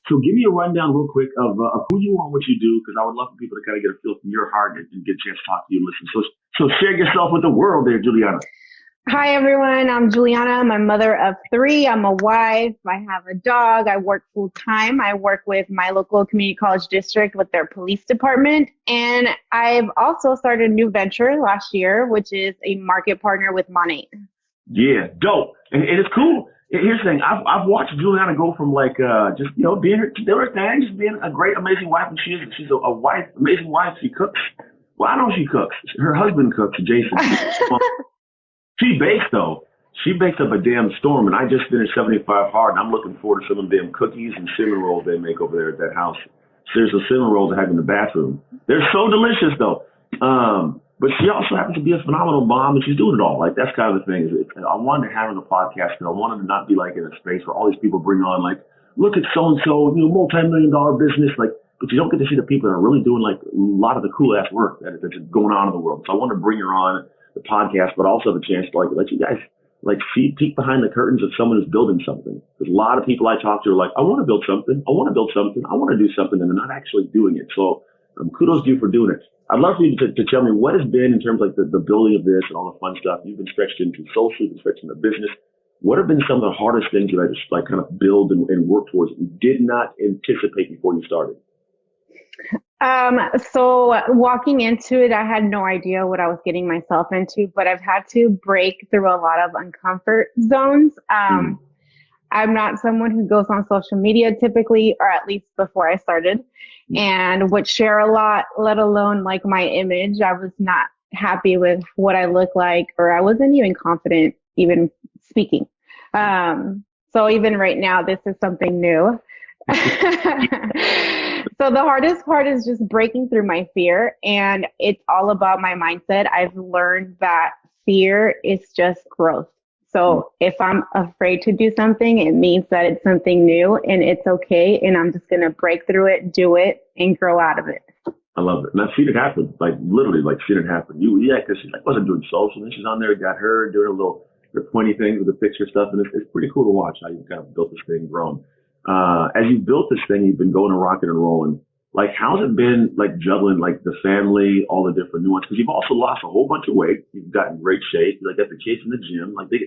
So give me a rundown real quick of who you are and what you do, because I would love for people to kind of get a feel from your heart and get a chance to talk to you and listen. So share yourself with the world there, Juliana. Hi, everyone. I'm Juliana. I'm a mother of three. I'm a wife. I have a dog. I work full time. I work with my local community college district with their police department. And I've also started a new venture last year, which is a market partner with Monate. Yeah, dope. And it's cool. Here's the thing. I've watched Juliana go from like just being doing her thing, just being a great, amazing wife, and she's a wife, amazing wife. She cooks. Well, I know she cooks. Her husband cooks, Jason. She bakes though. She bakes up a damn storm, and I just finished 75 hard, and I'm looking forward to some of them cookies and cinnamon rolls they make over there at that house. Seriously, cinnamon rolls I have in the bathroom. They're so delicious though. But she also happens to be a phenomenal mom, and she's doing it all. Like that's kind of the thing. I wanted to have her on the podcast, and I wanted to not be like in a space where all these people bring on like, look at so and so, multi-million-dollar business, like. But you don't get to see the people that are really doing like a lot of the cool ass work that's going on in the world. So I wanted to bring her on the podcast, but also the chance to like let you guys like see peek behind the curtains of someone who's building something. There's a lot of people I talk to are like, I want to build something. I want to build something. I want to do something. And they're not actually doing it. So kudos to you for doing it. I'd love for you to tell me what has been in terms of like the building of this and all the fun stuff. You've been stretched into social, you've been stretched into business. What have been some of the hardest things that I just like kind of build and work towards that you did not anticipate before you started? So walking into it, I had no idea what I was getting myself into, but I've had to break through a lot of uncomfort zones. I'm not someone who goes on social media typically, or at least before I started, and would share a lot, let alone like my image. I was not happy with what I look like, or I wasn't even confident even speaking. So even right now, this is something new. So the hardest part is just breaking through my fear, and it's all about my mindset. I've learned that fear is just growth. So if I'm afraid to do something, it means that it's something new and it's okay. And I'm just going to break through it, do it, and grow out of it. I love it. And I've seen it happen, like literally, like seen it happen. Because she like, wasn't doing social, and she's on there, got her doing a little pointy things with the picture stuff, and it's pretty cool to watch how you've kind of built this thing, grown. As you built this thing, you've been going and rocking and rolling. Like, how's it been, like, juggling, like, the family, all the different nuances? Because you've also lost a whole bunch of weight. You've gotten great shape. You like, got the kids in the gym. Like, they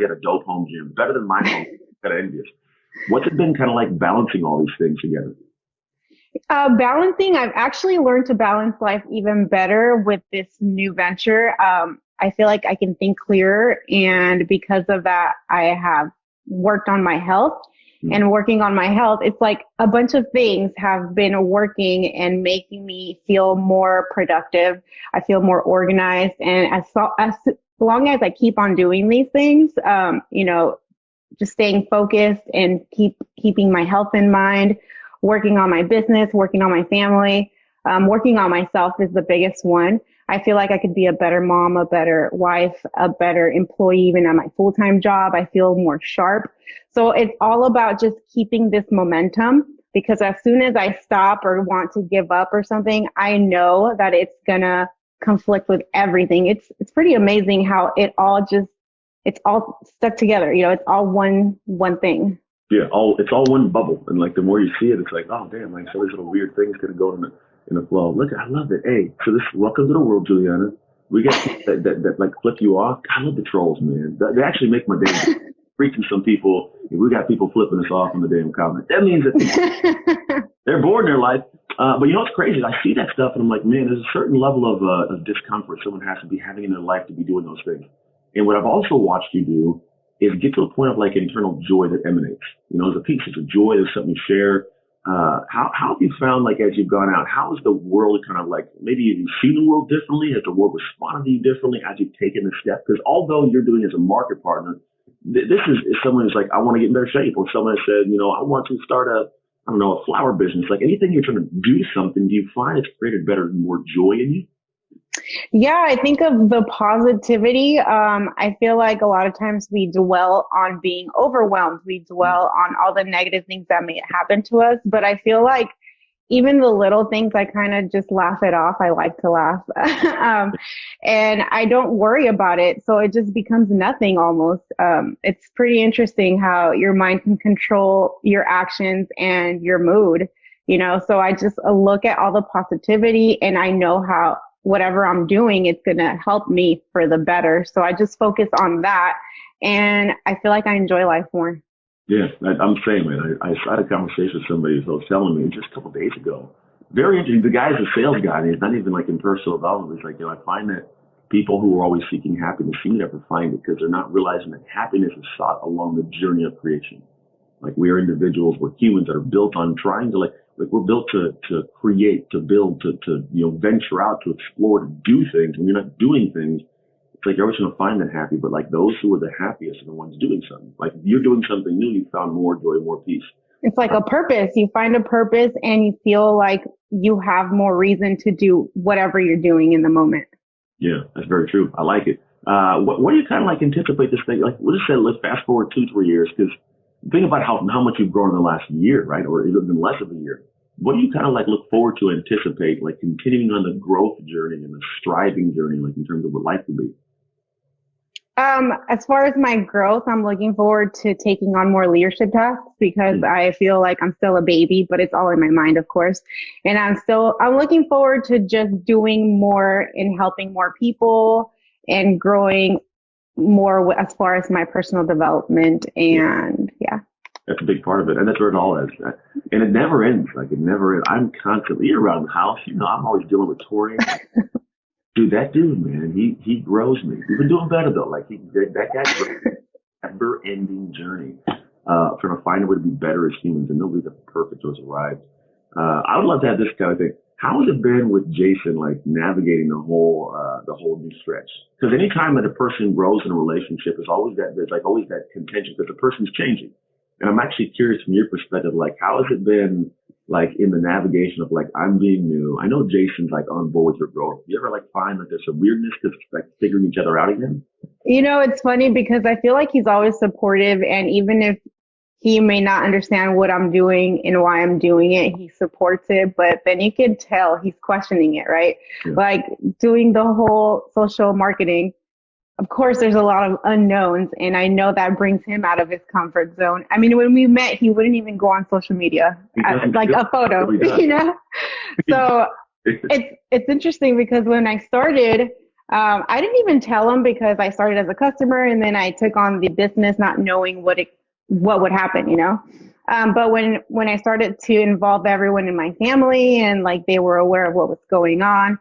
got a dope home gym. Better than my home. Kind of envious. What's it been kind of like balancing all these things together? Balancing, I've actually learned to balance life even better with this new venture. I feel like I can think clearer. And because of that, I have worked on my health. And working on my health, it's like a bunch of things have been working and making me feel more productive. I feel more organized. And as long as I keep on doing these things, just staying focused and keeping my health in mind, working on my business, working on my family, working on myself is the biggest one. I feel like I could be a better mom, a better wife, a better employee, even at my full-time job. I feel more sharp. So it's all about just keeping this momentum, because as soon as I stop or want to give up or something, I know that it's going to conflict with everything. It's pretty amazing how it's all stuck together. It's all one thing. Yeah, it's all one bubble. And like the more you see it, it's like, oh damn, like so these little weird things gonna go in the flow. Look, I love it. Hey, so this welcome to the world, Juliana. We got that like flip you off. I love the trolls, man. They actually make my day. Preaching some people, we got people flipping us off in the damn comment. That means that they're bored in their life. But you know what's crazy? I see that stuff and I'm like, man, there's a certain level of discomfort someone has to be having in their life to be doing those things. And what I've also watched you do is get to a point of like internal joy that emanates. There's a piece, it's a joy, there's something to share. How have you found, like, as you've gone out, how has the world kind of like, maybe you've seen the world differently? Has the world responded to you differently as you've taken the step? Because although you're doing it as a market partner, this is someone who's like, I want to get in better shape, or someone that said, I want to start a flower business. Like anything you're trying to do something, do you find it's created better, more joy in you? Yeah, I think of the positivity. I feel like a lot of times we dwell on being overwhelmed. We dwell on all the negative things that may happen to us. But I feel like even the little things, I kind of just laugh it off. I like to laugh. And I don't worry about it. So it just becomes nothing almost. It's pretty interesting how your mind can control your actions and your mood, so I just look at all the positivity and I know how whatever I'm doing, it's going to help me for the better. So I just focus on that and I feel like I enjoy life more. Yeah, I'm saying, man. I had a conversation with somebody who was telling me just a couple of days ago. Very interesting. The guy's a sales guy, and he's not even like in personal development. He's like, I find that people who are always seeking happiness seem to never find it because they're not realizing that happiness is sought along the journey of creation. Like we are individuals, we're humans that are built on trying to like we're built to create, to build, to venture out, to explore, to do things. When you're not doing things, it's like you're always going to find that happy, but like those who are the happiest are the ones doing something. Like if you're doing something new, you found more joy, more peace. It's like a purpose. You find a purpose and you feel like you have more reason to do whatever you're doing in the moment. Yeah, that's very true. I like it. What do you kind of like anticipate this thing? Like, we'll just say, let's fast forward 2, 3 years, because think about how much you've grown in the last year, right? Or even less of a year. What do you kind of like look forward to, anticipate, like continuing on the growth journey and the striving journey, like in terms of what life could be? As far as my growth, I'm looking forward to taking on more leadership tasks because I feel like I'm still a baby, but it's all in my mind, of course. And I'm looking forward to just doing more and helping more people and growing more as far as my personal development. And yeah. That's a big part of it. And that's where it all is. And it never ends. Like it never ends. I'm constantly around the house. I'm always dealing with Tori. Dude, that dude, man, he grows me. We've been doing better though. Like that guy grows me. Never-ending journey. Trying to find a way to be better as humans, and nobody's perfect or has arrived. I would love to have this kind of thing. How has it been with Jason, like navigating the whole new stretch? Because anytime that a person grows in a relationship, there's always that contention because the person's changing. And I'm actually curious from your perspective, like how has it been? Like in the navigation of like, I'm being new. I know Jason's like on board with your growth. You ever like find that there's some weirdness because it's like figuring each other out again? It's funny because I feel like he's always supportive. And even if he may not understand what I'm doing and why I'm doing it, he supports it. But then you can tell he's questioning it, right? Yeah. Like doing the whole social marketing. Of course, there's a lot of unknowns, and I know that brings him out of his comfort zone. I mean, when we met, he wouldn't even go on social media, like a photo, So it's interesting because when I started, I didn't even tell him because I started as a customer, and then I took on the business, not knowing what would happen, But when I started to involve everyone in my family, and like they were aware of what was going on,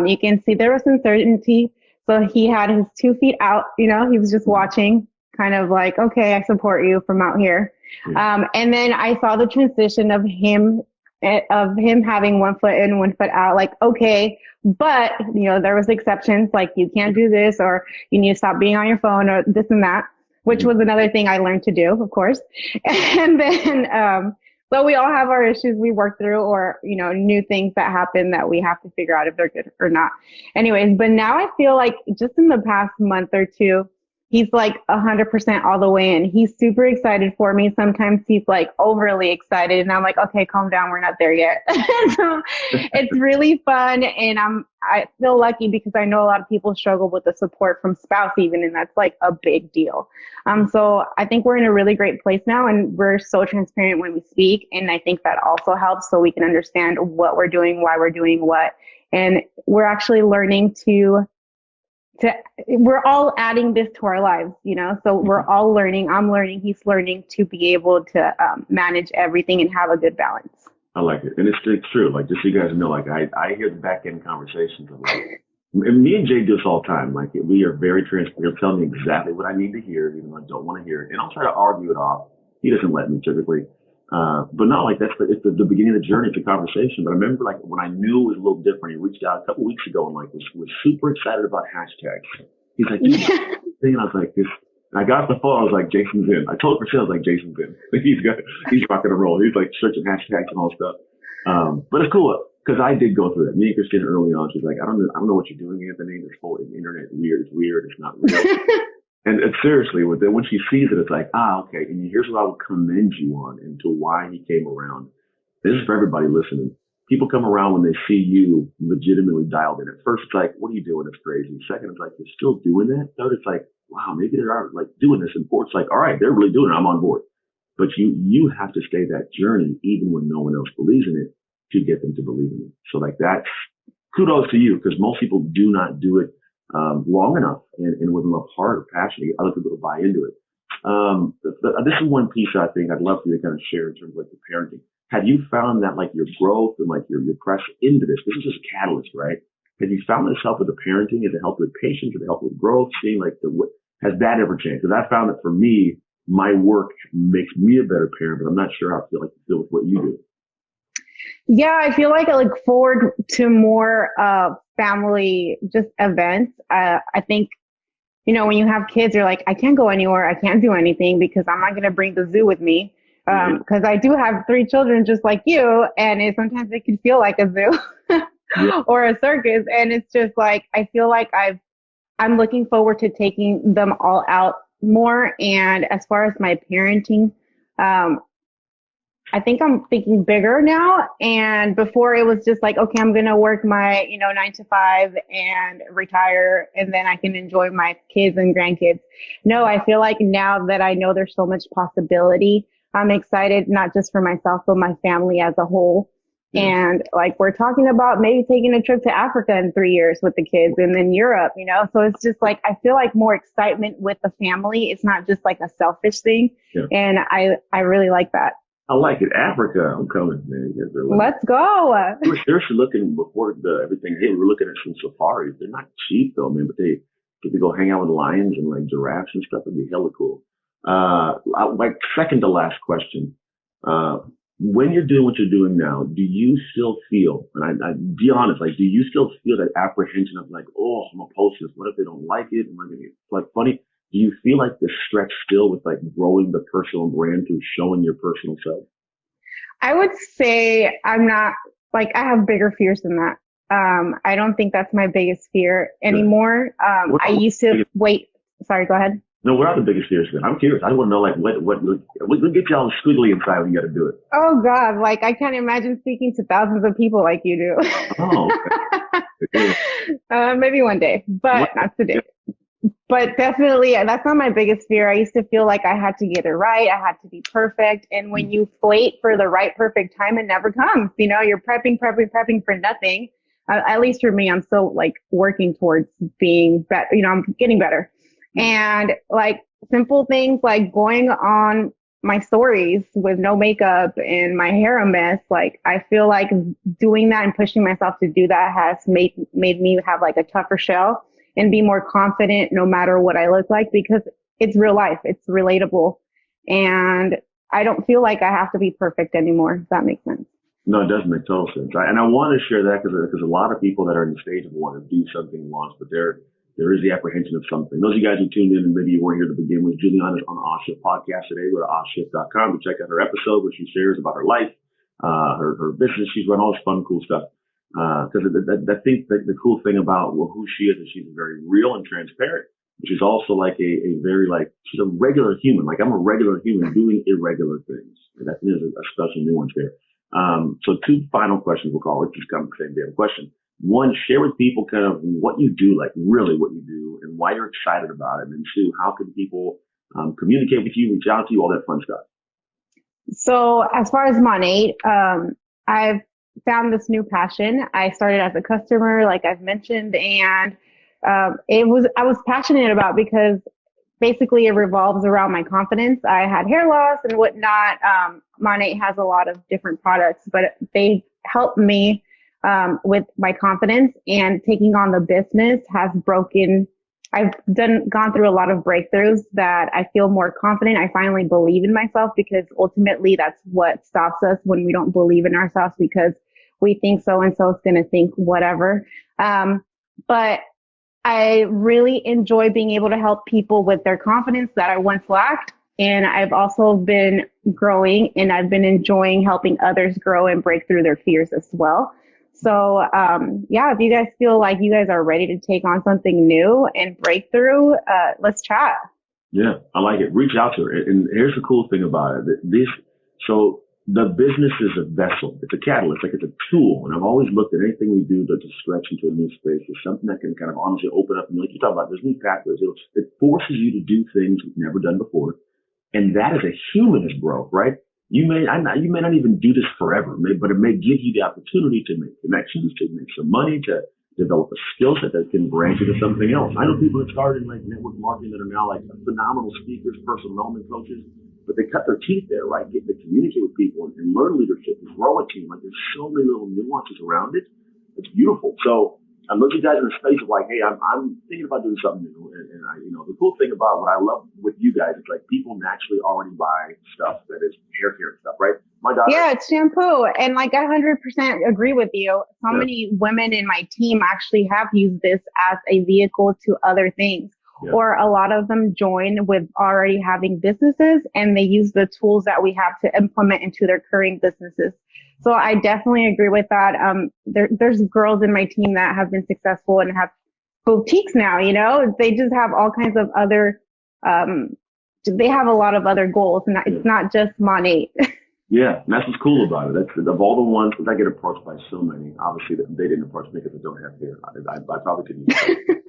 you can see there was uncertainty. So he had his 2 feet out, he was just watching, kind of like, okay, I support you from out here. And then I saw the transition of him having 1 foot in, 1 foot out, like, okay, but, there was exceptions, like you can't do this, or you need to stop being on your phone, or this and that, which was another thing I learned to do, of course. And then, so we all have our issues we work through or, new things that happen that we have to figure out if they're good or not. Anyways, but now I feel like just in the past month or two, he's like 100% all the way in. He's super excited for me. Sometimes he's like overly excited and I'm like, okay, calm down. We're not there yet. So it's really fun. And I feel lucky because I know a lot of people struggle with the support from spouse even, and that's like a big deal. So I think we're in a really great place now and we're so transparent when we speak. And I think that also helps so we can understand what we're doing, why we're doing what. And we're actually learning we're all adding this to our lives, so we're all learning. I'm learning, he's learning to be able to manage everything and have a good balance. I like it. And it's true. Like, just so you guys know, like I hear the back end conversations of like, and me and Jay do this all the time. Like we are very transparent. He'll tell me exactly what I need to hear, even though I don't want to hear it. And I'll try to argue it off. He doesn't let me typically. But no, like it's the beginning of the journey, it's a conversation. But I remember like when I knew it was a little different, he reached out a couple weeks ago and like was super excited about hashtags. He's like, and I was like, this. And I got off the phone. I was like, Jason's in. I told Priscilla, I was like, Jason's in. He's rocking and roll. He's like searching hashtags and all stuff. But it's cool because I did go through that. Me and Christina early on, she's like, I don't know what you're doing, Anthony. This whole internet weird. It's weird. It's not real. And seriously, when she sees it, it's like, okay. And here's what I would commend you on into why he came around. This is for everybody listening. People come around when they see you legitimately dialed in. At first, it's like, what are you doing? It's crazy. Second, it's like, you're still doing that. Third, it's like, wow, maybe they are like doing this. And fourth, it's like, all right, they're really doing it. I'm on board. But you have to stay that journey even when no one else believes in it to get them to believe in it. So like that's kudos to you because most people do not do it long enough and with enough heart or passion to get other people to buy into it. This is one piece I think I'd love for you to kind of share in terms of like the parenting. Have you found that like your growth and like your press into this is just a catalyst, right? Have you found this help with the parenting? Has it helped with patience? Has it helped with growth? Seeing like has that ever changed? Because I found that for me, my work makes me a better parent, but I'm not sure how I feel like you feel with what you do. Yeah, I feel like I look forward to more family just events. I think, when you have kids, you're like, I can't go anywhere. I can't do anything because I'm not going to bring the zoo with me. Because I do have 3 children just like you, and sometimes it can feel like a zoo or a circus. And it's just like, I feel like I'm looking forward to taking them all out more. And as far as my parenting, I think I'm thinking bigger now. And before it was just like, okay, I'm going to work my, 9 to 5 and retire and then I can enjoy my kids and grandkids. No, I feel like now that I know there's so much possibility, I'm excited, not just for myself, but my family as a whole. And like, we're talking about maybe taking a trip to Africa in 3 years with the kids and then Europe, so it's just like, I feel like more excitement with the family. It's not just like a selfish thing. Yeah. And I really like that. I like it. Africa, I'm coming, man. Let's go. We were seriously looking before everything hit. We were looking at some safaris. They're not cheap though, man, but they get to go hang out with lions and like giraffes and stuff. It'd be hella cool. Like second to last question. When you're doing what you're doing now, do you still feel, and I be honest, like, do you still feel that apprehension of like, oh, I'm gonna post this. What if they don't like it? Am I gonna get like funny? Do you feel like the stretch still with like growing the personal brand through showing your personal self? I would say I'm not like, I have bigger fears than that. I don't think that's my biggest fear anymore. I used to wait. Sorry, go ahead. No, what are the biggest fears then? I'm curious. I want to know like what gets you all squiggly inside when you got to do it. Oh God. Like I can't imagine speaking to thousands of people like you do. Oh, okay. Maybe one day, but not today. But definitely, that's not my biggest fear. I used to feel like I had to get it right. I had to be perfect. And when you wait for the right, perfect time, it never comes. You're prepping for nothing. At least for me, I'm still like working towards being better. I'm getting better. And like simple things like going on my stories with no makeup and my hair a mess. Like I feel like doing that and pushing myself to do that has made me have like a tougher shell and be more confident no matter what I look like, because it's real life. It's relatable. And I don't feel like I have to be perfect anymore, if that makes sense. No, it does make total sense. And I want to share that because a lot of people that are in the stage of wanting to do something launch, but there is the apprehension of something. Those of you guys who tuned in and maybe you weren't here to begin with, Juliana is on the Offshift podcast today. Go to offshift.com to check out her episode where she shares about her life, her business. She's run all this fun, cool stuff. Because I think the cool thing about who she is she's very real and transparent. She's also like a very like, she's a regular human. Like I'm a regular human doing irregular things. And that is a special nuance there. So 2 final questions we'll call it. Just kind of the same damn question. 1, share with people kind of what you do, like really what you do and why you're excited about it. And 2, how can people communicate with you, reach out to you, all that fun stuff. So as far as Monate, I've found this new passion. I started as a customer, like I've mentioned, and I was passionate about because basically it revolves around my confidence. I had hair loss and whatnot. Monate has a lot of different products, but they helped me with my confidence, and taking on the business has I've gone through a lot of breakthroughs that I feel more confident. I finally believe in myself, because ultimately that's what stops us when we don't believe in ourselves, because we think so and so is going to think whatever. But I really enjoy being able to help people with their confidence that I once lacked. And I've also been growing, and I've been enjoying helping others grow and break through their fears as well. So, if you guys feel like you guys are ready to take on something new and break through, let's chat. Yeah, I like it. Reach out to her. And here's the cool thing about it. So the business is a vessel. It's a catalyst, like it's a tool. And I've always looked at anything we do to stretch into a new space as something that can kind of honestly open up. And like you talk about, there's new pathways. It forces you to do things you've never done before. And that is a humanist growth, right? You may not even do this forever, but it may give you the opportunity to make connections, to make some money, to develop a skill set that can branch into something else. I know people that started in like network marketing that are now like phenomenal speakers, personal development coaches, but they cut their teeth there, right? Get to communicate with people and learn leadership and grow a team. Like there's so many little nuances around it. It's beautiful. So I'm looking at you guys in a space of like, hey, I'm thinking about doing something new. And I, the cool thing about what I love with you guys is like people naturally already buy stuff that is hair care stuff, right? My daughter. Yeah, it's shampoo. And like 100% agree with you. So many women in my team actually have used this as a vehicle to other things. Yeah. Or a lot of them join with already having businesses and they use the tools that we have to implement into their current businesses. So I definitely agree with that. There's girls in my team that have been successful and have boutiques now, they just have all kinds of other, they have a lot of other goals and it's not just Monat. Yeah, and that's what's cool about it. That's of all the ones, because I get approached by so many. Obviously, they didn't approach me because they don't have hair. I probably couldn't use it.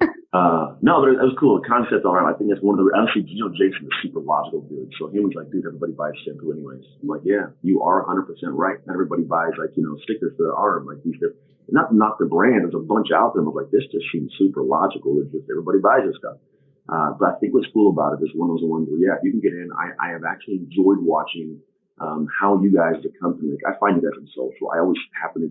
No, but it was cool. The concept around, I think that's one of the, honestly, Jason is super logical dude. So he was like, dude, everybody buys shampoo anyways. I'm like, yeah, you are 100% right. Not everybody buys like, stickers for their arm. Like these, not the brand. There's a bunch out there. I was like, this just seems super logical. It's just everybody buys this stuff. But I think what's cool about it is one of those ones where, yeah, you can get in. I have actually enjoyed watching how you guys, the company, like I find you guys on social. I always happen to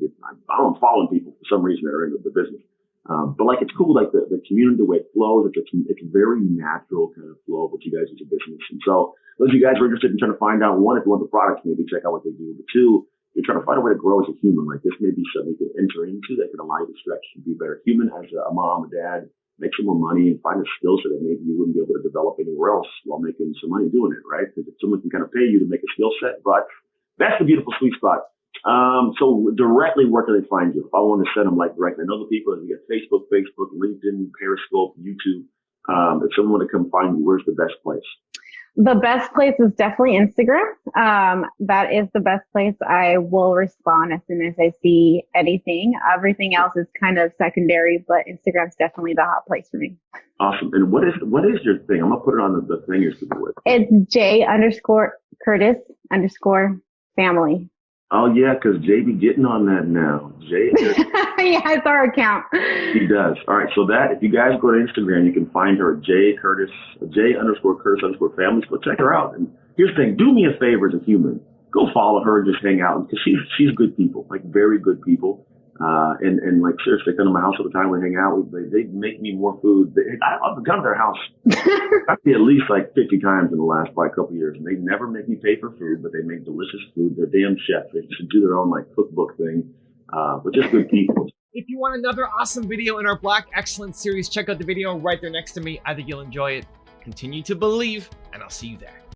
I'm following people for some reason that are into the business. But like, it's cool, like the community, the way it flows, it's a very natural kind of flow of what you guys do as a business. And so those of you guys who are interested in trying to find out, one, if you want the products, maybe check out what they do. But two, you're trying to find a way to grow as a human. Like this may be something you can enter into that can allow you to stretch and be a better human as a mom, a dad, make some more money and find a skill set that maybe you wouldn't be able to develop anywhere else while making some money doing it, right? Because if someone can kind of pay you to make a skill set, but that's the beautiful sweet spot. So directly, where can they find you? If I want to send them like directly, I know the people, we got Facebook, LinkedIn, Periscope, YouTube. If someone want to come find you, where's the best place? The best place is definitely Instagram. That is the best place. I will respond as soon as I see anything. Everything else is kind of secondary, but Instagram's definitely the hot place for me. Awesome. And what is your thing? I'm going to put it on the thing you're speaking with. It's J_Curtis_family. Oh, yeah, because Jay be getting on that now. Jay. Yeah, it's our account. He does. All right, so that, if you guys go to Instagram, you can find her at J_Curtis_family. So check her out. And here's the thing. Do me a favor as a human. Go follow her and just hang out. Because she's good people, like very good people. And like seriously, they come to my house all the time. We hang out. They make me more food. I've gone to their house probably at least like 50 times in the last probably couple of years, and they never make me pay for food, but they make delicious food. They're damn chefs. They should do their own like cookbook thing. But just good people. If you want another awesome video in our Black Excellence series, check out the video right there next to me. I think you'll enjoy it. Continue to believe, and I'll see you there.